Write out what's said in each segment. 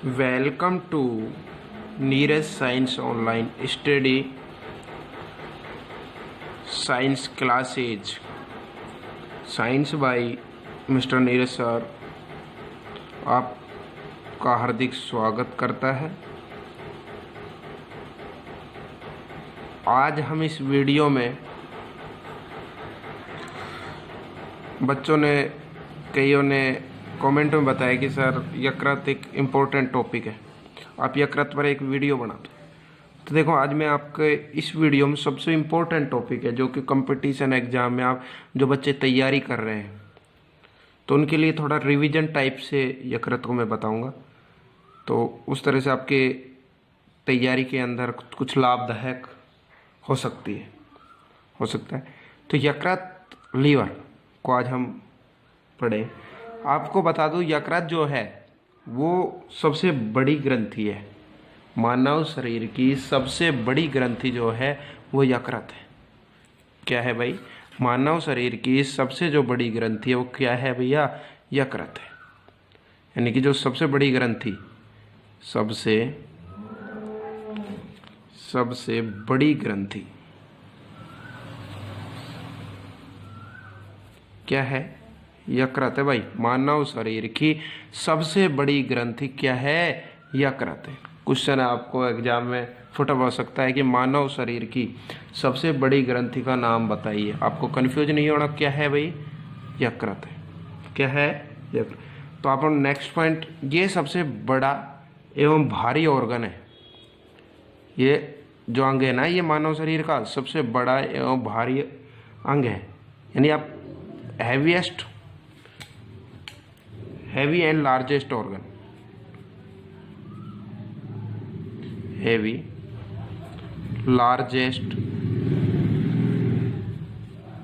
Welcome to Neeraj Science Online Study Science Classes. Science by Mr. Neeraj sir आपका हार्दिक स्वागत करता है। आज हम इस वीडियो में बच्चों ने कईयों ने कमेंट में बताया कि सर यकृत एक इम्पोर्टेंट टॉपिक है, आप यकृत पर एक वीडियो बना दो। तो देखो, आज मैं आपके इस वीडियो में सबसे इम्पोर्टेंट टॉपिक है जो कि कंपटीशन एग्जाम में आप जो बच्चे तैयारी कर रहे हैं तो उनके लिए थोड़ा रिवीजन टाइप से यकृत को मैं बताऊंगा, तो उस तरह से आपके तैयारी के अंदर कुछ लाभदायक हो सकता है। तो यकृत लीवर को आज हम पढ़ें। आपको बता दूं, यकृत जो है वो सबसे बड़ी ग्रंथि है। मानव शरीर की सबसे बड़ी ग्रंथि जो है वो यकृत है। क्या है भाई? मानव शरीर की सबसे जो बड़ी ग्रंथि है वो क्या है भैया? यकृत है। यानी कि जो सबसे बड़ी ग्रंथि, सबसे बड़ी ग्रंथि क्या है? यकृत है भाई। मानव शरीर की सबसे बड़ी ग्रंथि क्या है? यकृत है। क्वेश्चन आपको एग्जाम में फुट हो सकता है कि मानव शरीर की सबसे बड़ी ग्रंथि का नाम बताइए। आपको कंफ्यूज नहीं होना, क्या है भाई? यकृत है। क्या है? यकृत। तो आप नेक्स्ट पॉइंट, ये सबसे बड़ा एवं भारी ऑर्गन है। ये जो अंग है ना, ये मानव शरीर का सबसे बड़ा एवं भारी अंग है। यानी आप heavy and largest organ, heavy largest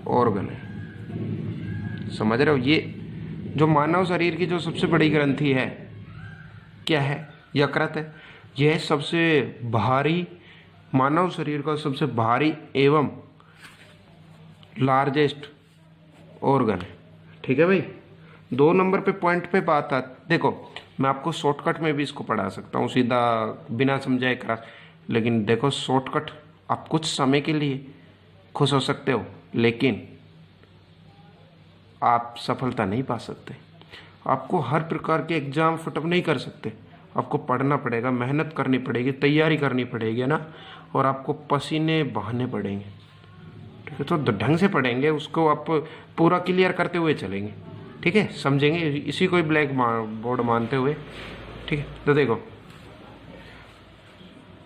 organ है। समझ रहे हो? ये जो मानव शरीर की जो सबसे बड़ी ग्रंथि है क्या है? यकृत है। यह सबसे भारी, मानव शरीर का सबसे भारी एवं लार्जेस्ट ऑर्गन है। ठीक है भाई। 2 नंबर पे पॉइंट पे बात आ, देखो मैं आपको शॉर्टकट में भी इसको पढ़ा सकता हूँ, सीधा बिना समझाए करा। लेकिन देखो, शॉर्टकट आप कुछ समय के लिए खुश हो सकते हो, लेकिन आप सफलता नहीं पा सकते। आपको हर प्रकार के एग्जाम फुटअप नहीं कर सकते। आपको पढ़ना पड़ेगा, मेहनत करनी पड़ेगी, तैयारी करनी पड़ेगी ना, और आपको पसीने बहाने पड़ेंगे। ठीक है? तो ढंग से पढ़ेंगे, उसको आप पूरा क्लियर करते हुए चलेंगे। ठीक है? समझेंगे, इसी को ही ब्लैक बोर्ड मानते हुए। ठीक है? तो देखो,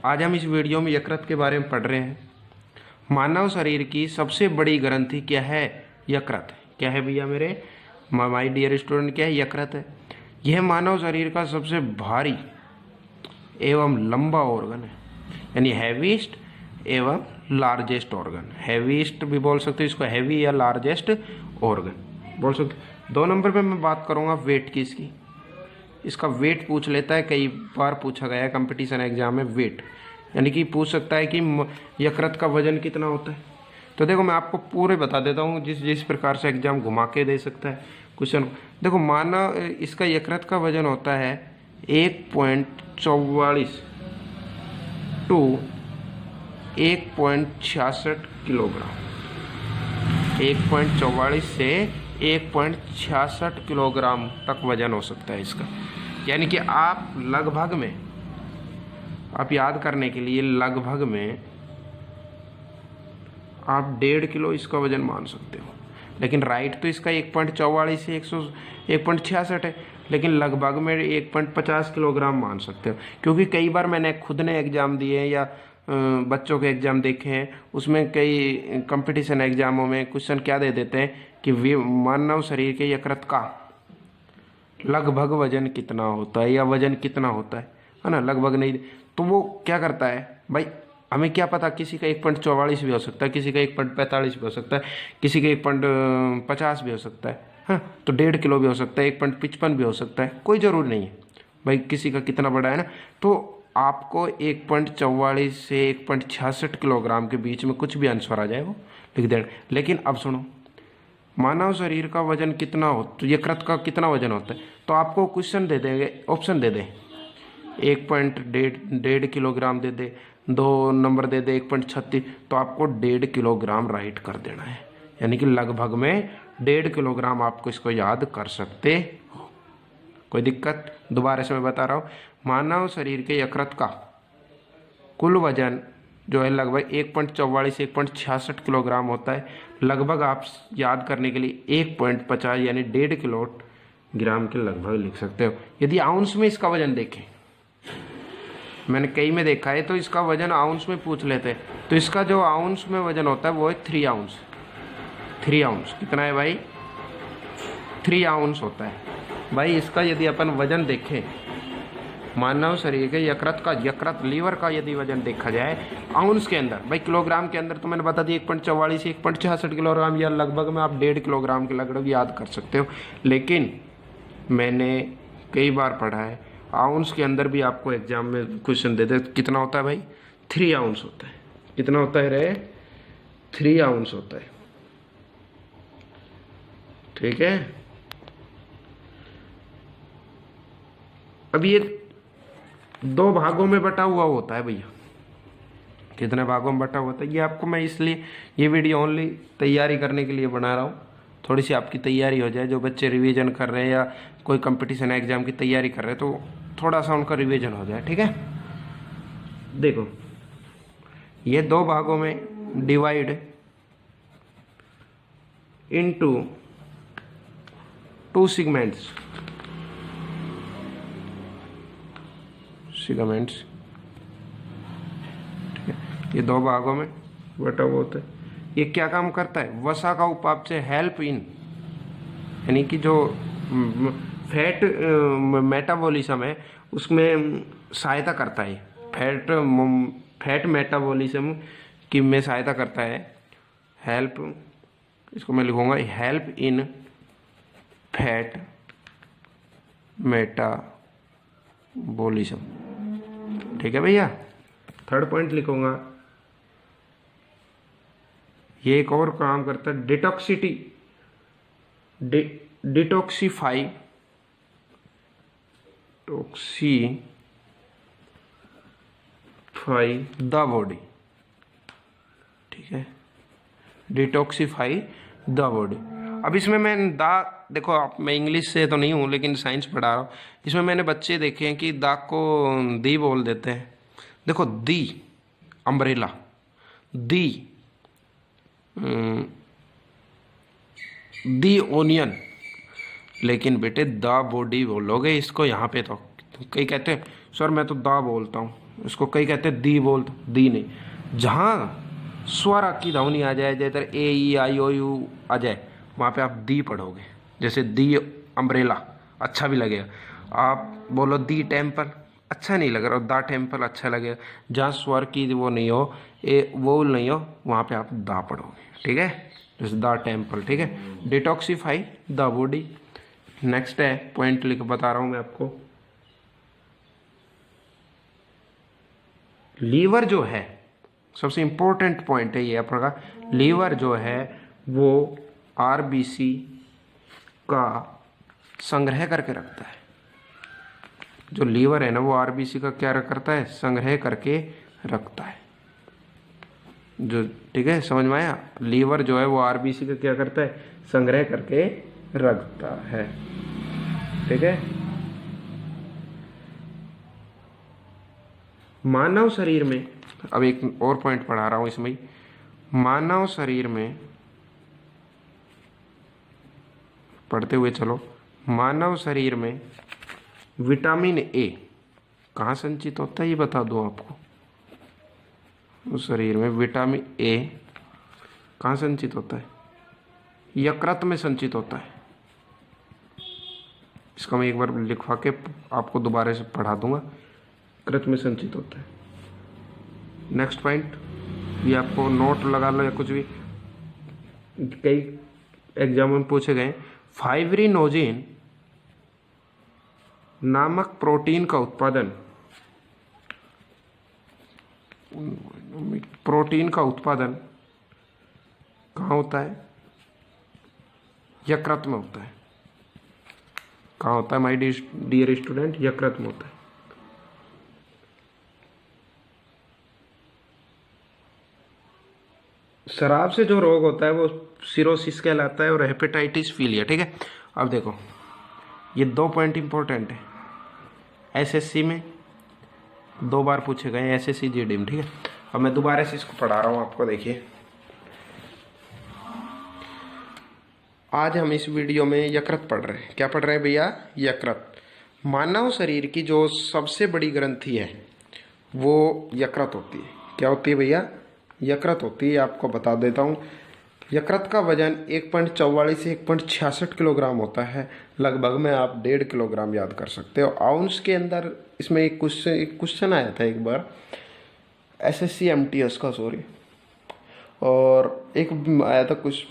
आज हम इस वीडियो में यकृत के बारे में पढ़ रहे हैं। मानव शरीर की सबसे बड़ी ग्रंथि क्या है? यकृत है। क्या है भैया मेरे माय डियर स्टूडेंट? क्या है? यकृत है। यह मानव शरीर का सबसे भारी एवं लंबा ऑर्गन है, यानी हैवीस्ट एवं लार्जेस्ट ऑर्गन। हैवीस्ट भी बोल सकते हो इसको, हैवी या लार्जेस्ट ऑर्गन बोल सकते। 2 नंबर पे मैं बात करूंगा वेट की। इसका वेट पूछ लेता है, कई बार पूछा गया है कंपटीशन एग्जाम में वेट, यानी कि पूछ सकता है कि यकृत का वजन कितना होता है। तो देखो, मैं आपको पूरे बता देता हूँ जिस प्रकार से एग्जाम घुमा के दे सकता है क्वेश्चन। देखो, माना इसका यकृत का वजन होता है 1.44 टू 1.66 किलोग्राम। 1.44 से 1.66 किलोग्राम तक वजन हो सकता है इसका। यानी कि आप लगभग में, आप याद करने के लिए लगभग में आप 1.5 किलो इसका वजन मान सकते हो। लेकिन राइट तो इसका 1.44 से 1.66 है, लेकिन लगभग में 1.50 किलोग्राम मान सकते हो। क्योंकि कई बार मैंने खुद ने एग्जाम दिए या बच्चों के एग्जाम देखे हैं, उसमें कई कंपटीशन एग्जामों में क्वेश्चन क्या दे देते हैं कि मानव शरीर के यकृत का लगभग वजन कितना होता है या वजन कितना होता है ना, लगभग नहीं। तो वो क्या करता है भाई, हमें क्या पता, किसी का 1.44 भी हो सकता है, किसी का 1.45 भी हो सकता है, किसी का 1.50 भी हो सकता है। हाँ, तो 1.5 किलो भी हो सकता है, 1.55 भी हो सकता है, कोई ज़रूरी नहीं है भाई किसी का कितना बड़ा है ना। तो आपको 1.44 से 1.66 किलोग्राम के बीच में कुछ भी आंसर आ जाए वो लिख देना। लेकिन अब सुनो, मानव शरीर का वजन कितना हो, तो यकृत का कितना वजन होता है, तो आपको क्वेश्चन दे देंगे, ऑप्शन दे दें 1.1 किलोग्राम दे दे, 2 नंबर दे दे 1.36, तो आपको 1.5 किलोग्राम राइट कर देना है, यानी कि लगभग में 1.5 किलोग्राम आपको इसको याद कर सकते हो। कोई दिक्कत? दोबारा से मैं बता रहा हूँ, मानव शरीर के यकृत का कुल वजन जो है लगभग 1.44 से 1.66 किलोग्राम होता है। लगभग आप याद करने के लिए 1.50 यानी 1.5 किलोग्राम के लगभग लिख सकते हो। यदि आउंस में इसका वजन देखें, मैंने कई में देखा है तो इसका वजन आउंस में पूछ लेते हैं, तो इसका जो आउंस में वजन होता है वो है 3 आउंस। 3 आउंस कितना है भाई? 3 आउंस होता है भाई। इसका यदि अपन वजन देखें, मानव शरीर के यकृत लीवर का यदि वजन देखा जाए आउंस के अंदर, भाई किलोग्राम के अंदर तो मैंने बता दिया 1.44 से 1.66 किलोग्राम, या लगभग में आप 1.5 किलोग्राम के लगभग याद कर सकते हो। लेकिन मैंने कई बार पढ़ा है आउंस के अंदर भी आपको एग्जाम में क्वेश्चन देते, कितना होता है भाई? 3 आउंस होता है। कितना होता है रे? 3 आउंस होता है। ठीक है, अब ये 2 भागों में बटा हुआ होता है भैया। कितने भागों में बटा हुआ होता है? ये आपको मैं इसलिए ये वीडियो ओनली तैयारी करने के लिए बना रहा हूँ, थोड़ी सी आपकी तैयारी हो जाए। जो बच्चे रिवीजन कर रहे हैं या कोई कंपटीशन एग्जाम की तैयारी कर रहे हैं तो थोड़ा सा उनका रिवीजन हो जाए। ठीक है, देखो ये 2 भागों में डिवाइड इनटू 2 सेगमेंट्स, ठीक है, ये 2 भागों में बटा हुआ होता है। ये क्या काम करता है? वसा का उपापचय हेल्प इन, यानी कि जो फैट मेटाबॉलिज्म है उसमें सहायता करता है। फैट मेटाबॉलिज्म की में सहायता करता है। हेल्प, इसको मैं लिखूंगा हेल्प इन फैट मेटाबॉलिज्म। ठीक है भैया, 3rd पॉइंट लिखूंगा, ये एक और काम करता है, डिटॉक्सिफाई द बॉडी। ठीक है, डिटॉक्सिफाई द बॉडी। अब इसमें मैं देखो आप, मैं इंग्लिश से तो नहीं हूँ लेकिन साइंस पढ़ा रहा हूँ। इसमें मैंने बच्चे देखे हैं कि दाग को दी बोल देते हैं। देखो दी अम्ब्रेला, दी ओनियन, लेकिन बेटे द बॉडी बोलोगे इसको यहाँ पे। तो कई कहते हैं सर मैं तो दा बोलता हूँ, इसको कई कहते हैं दी बोलता, दी नहीं। जहाँ स्वर की ध्वनि आ जाए, जैसे ए ई आई ओ यू आ जाए, वहाँ पे आप दी पढ़ोगे। जैसे दी अम्ब्रेला अच्छा भी लगेगा, आप बोलो दी टेम्पल अच्छा नहीं लग रहा, और दा टेम्पल अच्छा लगेगा। जहाँ स्वर की वो नहीं हो, ए वोल नहीं हो, वहाँ पे आप दा पढ़ोगे। ठीक है, जैसे दा टेम्पल। ठीक है, डिटॉक्सिफाई द बॉडी। नेक्स्ट है पॉइंट लिख बता रहा हूँ मैं आपको, लीवर जो है सबसे इंपॉर्टेंट पॉइंट है ये आपका। लीवर जो है वो आरबीसी का संग्रह करके रखता है। जो लीवर है ना वो आरबीसी का क्या करता है? संग्रह करके रखता है। जो ठीक है, समझ में आया? लीवर जो है वो आरबीसी का क्या करता है? संग्रह करके रखता है। ठीक है, मानव शरीर में, अब एक और पॉइंट पढ़ा रहा हूं इसमें, मानव शरीर में पढ़ते हुए चलो। मानव शरीर में विटामिन ए कहाँ संचित होता है ये बता दूं आपको। उस शरीर में विटामिन ए कहाँ संचित होता है? यकृत में संचित होता है। इसका मैं एक बार लिखवा के आपको दोबारा से पढ़ा दूंगा। यकृत में संचित होता है। नेक्स्ट पॉइंट, ये आपको नोट लगा लो या कुछ भी, कई एग्जाम में पूछे गए। फाइब्रिनोजेन नामक प्रोटीन का उत्पादन, कहाँ होता है? यकृत में होता है। कहाँ होता है माय डियर स्टूडेंट? यकृत में होता है। शराब से जो रोग होता है वो सिरोसिस कहलाता है और हेपेटाइटिस फीलिया। ठीक है, अब देखो ये 2 पॉइंट इंपॉर्टेंट है, एसएससी में 2 बार पूछे गए, एसएससी जीडी में। ठीक है, अब मैं दोबारा से इसको पढ़ा रहा हूँ आपको। देखिए आज हम इस वीडियो में यकृत पढ़ रहे हैं। क्या पढ़ रहे हैं भैया? यकृत। मानव शरीर की जो सबसे बड़ी ग्रंथि है वो यकृत होती है। क्या होती है भैया? यकृत होती है। आपको बता देता हूँ, यकृत का वजन 1.44 से 1.66 किलोग्राम होता है। लगभग में आप 1.5 किलोग्राम याद कर सकते हो। आउंस के अंदर इसमें एक क्वेश्चन आया था एक बार, एसएससी एमटीएस का, सॉरी, और एक आया था कुछ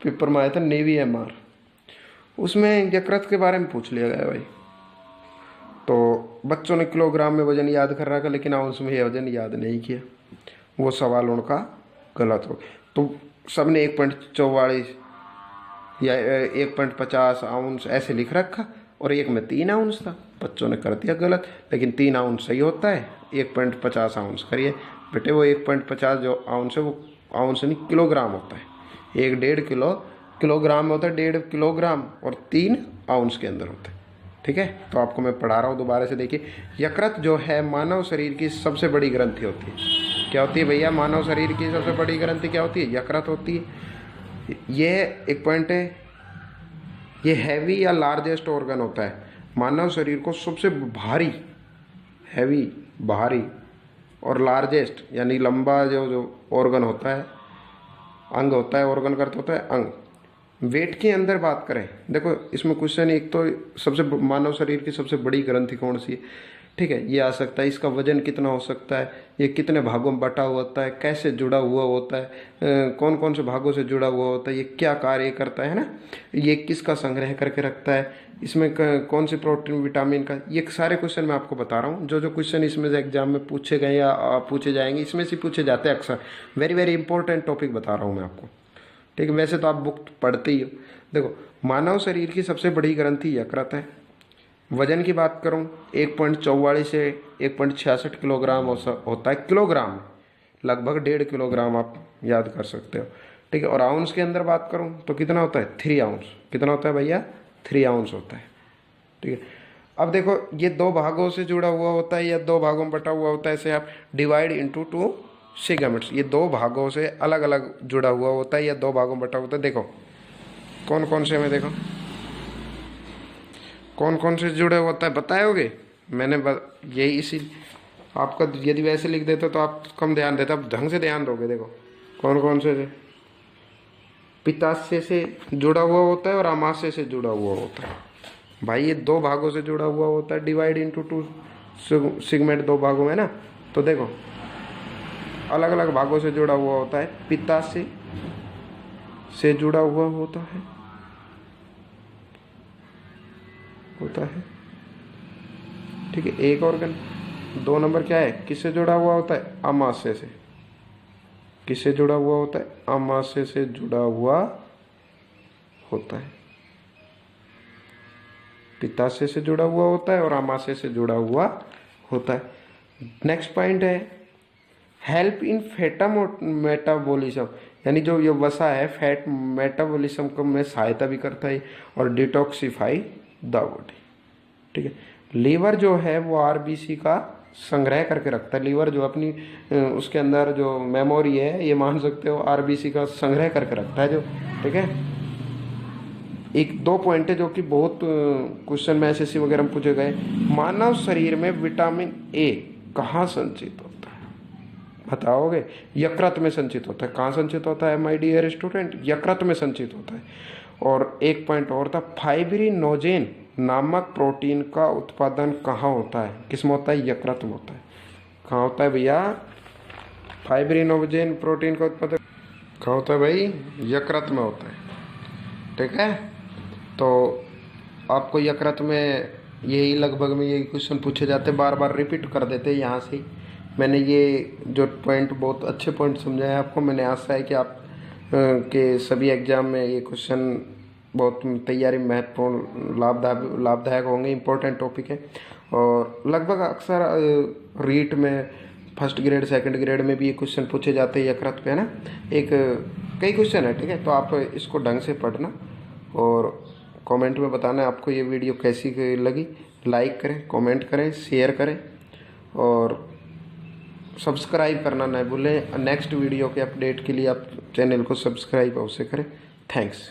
पेपर में आया था नेवी एमआर, उसमें यकृत के बारे में पूछ लिया गया भाई। तो बच्चों ने किलोग्राम में वजन याद कर रखा, लेकिन आउंस में यह वजन याद नहीं किया। वो सवाल उनका गलत हो गया। तो सबने 1.44 या 1.50 आउंस ऐसे लिख रखा और एक में 3 आउंस था। बच्चों ने कर दिया गलत, लेकिन 3 आउंस सही होता है। 1.50 आउंस करिए बेटे, वो 1.50 जो आउंस है वो आउंस नहीं किलोग्राम होता है। 1.5 किलोग्राम होता है, 1.5 किलोग्राम, और 3 आउंस के अंदर होता है। ठीक है, तो आपको मैं पढ़ा रहा हूँ दोबारा से। देखिए यकृत जो है मानव शरीर की सबसे बड़ी ग्रंथि होती है। क्या होती है भैया? मानव शरीर की सबसे बड़ी ग्रंथि क्या होती है? यकृत होती है। ये एक पॉइंट है, ये हैवी या लार्जेस्ट ऑर्गन होता है। मानव शरीर को सबसे भारी, हैवी, भारी और लार्जेस्ट यानी लंबा जो ऑर्गन होता है, अंग होता है, ऑर्गन का अर्थ होता है अंग। वेट के अंदर बात करें, देखो इसमें क्वेश्चन एक तो सबसे मानव शरीर की सबसे बड़ी ग्रंथि कौन सी है? ठीक है, ये आ सकता है। इसका वजन कितना हो सकता है, ये कितने भागों में बटा हुआ होता है, कैसे जुड़ा हुआ होता है, कौन कौन से भागों से जुड़ा हुआ होता है, ये क्या कार्य करता है ना, ये किसका संग्रह करके रखता है, इसमें कौन से प्रोटीन विटामिन का, ये सारे क्वेश्चन मैं आपको बता रहा हूँ। जो क्वेश्चन इसमें से एग्जाम में पूछे गए या पूछे जाएंगे, इसमें से पूछे जाते हैं अक्सर। वेरी वेरी इंपॉर्टेंट टॉपिक बता रहा हूँ मैं आपको। ठीक है, वैसे तो आप बुक पढ़ते ही हो। देखो मानव शरीर की सबसे बड़ी ग्रंथि यकृत है। वजन की बात करूं 1.44 से 1.66 किलोग्राम होता है। किलोग्राम लगभग 1.5 किलोग्राम आप याद कर सकते हो। ठीक है, और आउंस के अंदर बात करूं तो कितना होता है? 3 आउंस। कितना होता है भैया? 3 आउंस होता है। ठीक है, अब देखो ये 2 भागों से जुड़ा हुआ होता है या 2 भागों में बटा हुआ होता है। इसे आप डिवाइड इंटू 2 सेगमेंट्स, ये 2 भागों से अलग अलग जुड़ा हुआ होता है या 2 भागों में बटा होता है। देखो कौन कौन से में, देखो कौन कौन से जुड़े होता है बताओगे? मैंने यही इसी आपका यदि वैसे लिख देते तो आप कम ध्यान देते, आप ढंग से ध्यान दोगे। देखो कौन कौन से पित्ताशय से जुड़ा हुआ होता है और आमाशय से जुड़ा हुआ होता है। भाई ये 2 भागों से जुड़ा हुआ होता है, डिवाइड इंटू 2 सेगमेंट, 2 भागों में ना। तो देखो अलग अलग भागों से जुड़ा हुआ होता है। पित्ताशय से जुड़ा हुआ होता है ठीक है, एक ऑर्गन। 2 नंबर क्या है? किससे जुड़ा हुआ होता है? आमाशय से। किससे जुड़ा हुआ होता है? आमाशय से जुड़ा हुआ होता है। पित्ताशय से जुड़ा हुआ होता है और आमाशय से जुड़ा हुआ होता है। नेक्स्ट पॉइंट है हेल्प इन फैट मेटाबॉलिज्म, यानी जो ये वसा है फैट मेटाबॉलिज्म को में सहायता भी करता है और डिटॉक्सिफाई द बॉडी। ठीक है, लीवर जो है वो आरबीसी का संग्रह करके रखता है। लीवर जो अपनी उसके अंदर जो मेमोरी है, ये मान सकते हो आरबीसी का संग्रह करके रखता है जो। ठीक है, एक 2 पॉइंट है जो कि बहुत क्वेश्चन में एसएससी वगैरह में पूछे गए। मानव शरीर में विटामिन ए कहाँ संचित होता है बताओगे? यकृत में संचित होता है। कहाँ संचित होता है माय डियर स्टूडेंट? यकृत में संचित होता है। और एक पॉइंट और था, फाइब्रिनोजेन नामक प्रोटीन का उत्पादन कहाँ होता है? किस में होता है? यकृत में होता है। कहाँ होता है भैया? फाइब्रिनोजेन प्रोटीन का उत्पादन कहाँ होता है भाई? यकृत में होता है। ठीक है, तो आपको यकृत में यही लगभग में यही क्वेश्चन पूछे जाते, बार बार रिपीट कर देते यहाँ से। मैंने ये जो पॉइंट बहुत अच्छे पॉइंट समझाए आपको। मैंने आशा है कि आप के सभी एग्जाम में ये क्वेश्चन बहुत तैयारी महत्वपूर्ण लाभदायक होंगे। इम्पोर्टेंट टॉपिक है और लगभग अक्सर रीट में फर्स्ट ग्रेड सेकंड ग्रेड में भी ये क्वेश्चन पूछे जाते हैं यकृत पे, है ना। एक कई क्वेश्चन है, ठीक है। तो आप इसको ढंग से पढ़ना और कमेंट में बताना आपको ये वीडियो कैसी लगी। लाइक करें, कमेंट करें, शेयर करें और सब्सक्राइब करना न भूलें। नेक्स्ट वीडियो के अपडेट के लिए आप चैनल को सब्सक्राइब अवश्य करें। थैंक्स।